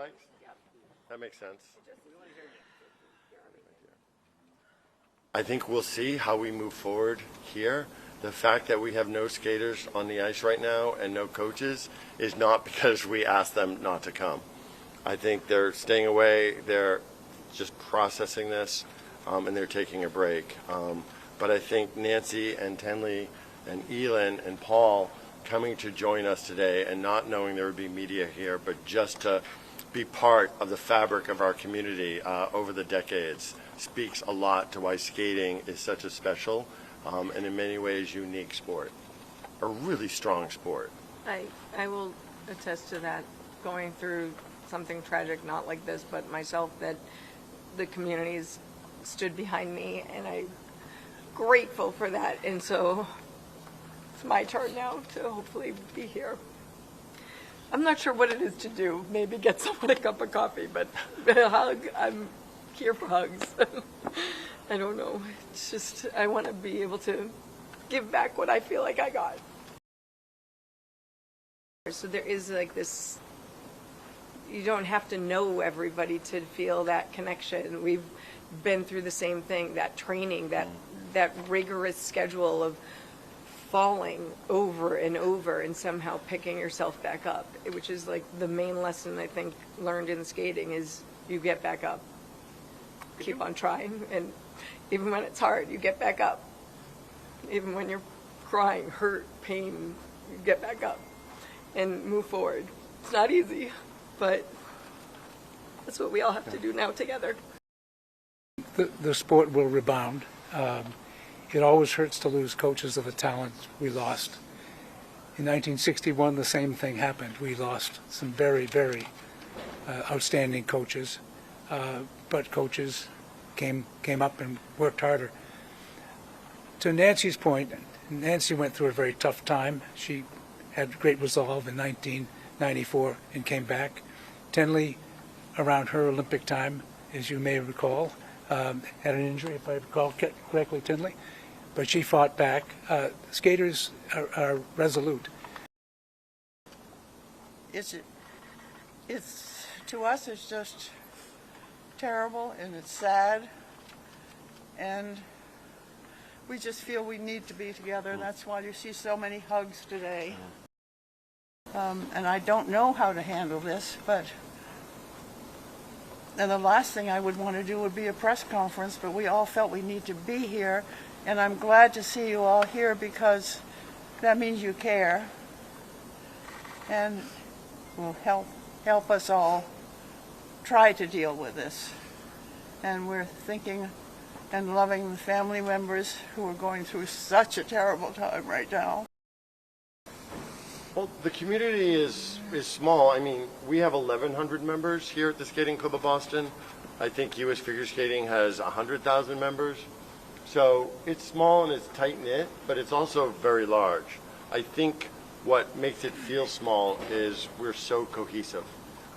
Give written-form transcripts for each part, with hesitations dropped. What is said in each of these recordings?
mics? That makes sense. I think we'll see how we move forward here. The fact that we have no skaters on the ice right now and no coaches is not because we asked them not to come. I think they're staying away, they're just processing this, and they're taking a break. But I think Nancy and Tenley and Elin and Paul coming to join us today and not knowing there would be media here, but just to be part of the fabric of our community over the decades speaks a lot to why skating is such a special and in many ways unique sport, a really strong sport. I will attest to that, going through something tragic, not like this, but myself, that the communities stood behind me, and I'm grateful for that. And so it's my turn now to hopefully be here. I'm not sure what it is to do. Maybe get someone a cup of coffee, but a hug, I'm here for hugs. I don't know. It's just, I want to be able to give back what I feel like I got. So there is like this, you don't have to know everybody to feel that connection. We've been through the same thing, that training, that rigorous schedule of falling over and over and somehow picking yourself back up, which is like the main lesson I think learned in skating is you get back up. Keep on trying, and even when it's hard, you get back up. Even when you're crying, hurt, pain, you get back up and move forward. It's not easy, but that's what we all have to do now together. The sport will rebound. It always hurts to lose coaches of the talent we lost. In 1961, the same thing happened. We lost some very, very outstanding coaches, but coaches came up and worked harder. To Nancy's point, Nancy went through a very tough time. She had great resolve in 1994 and came back. Tenley, around her Olympic time, as you may recall, had an injury, if I recall correctly, Tenley, but she fought back. Skaters are resolute. It's to us, it's just terrible and it's sad, and we just feel we need to be together. That's why you see so many hugs today. And I don't know how to handle this, and the last thing I would want to do would be a press conference, but we all felt we need to be here, and I'm glad to see you all here because that means you care and will help us all try to deal with this. And we're thinking and loving the family members who are going through such a terrible time right now. Well, the community is small. I mean, we have 1,100 members here at the Skating Club of Boston. I think U.S. Figure Skating has 100,000 members. So it's small and it's tight-knit, but it's also very large. I think what makes it feel small is we're so cohesive.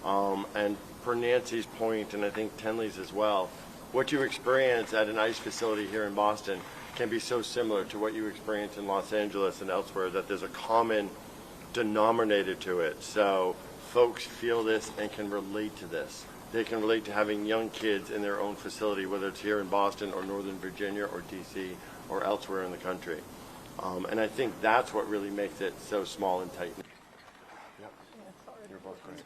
And for Nancy's point, and I think Tenley's as well, what you experience at an ice facility here in Boston can be so similar to what you experience in Los Angeles and elsewhere, that there's a common denominator to it. So folks feel this and can relate to this. They can relate to having young kids in their own facility, whether it's here in Boston or Northern Virginia or DC or elsewhere in the country. And I think that's what really makes it so small and tight. Yep. You're both great.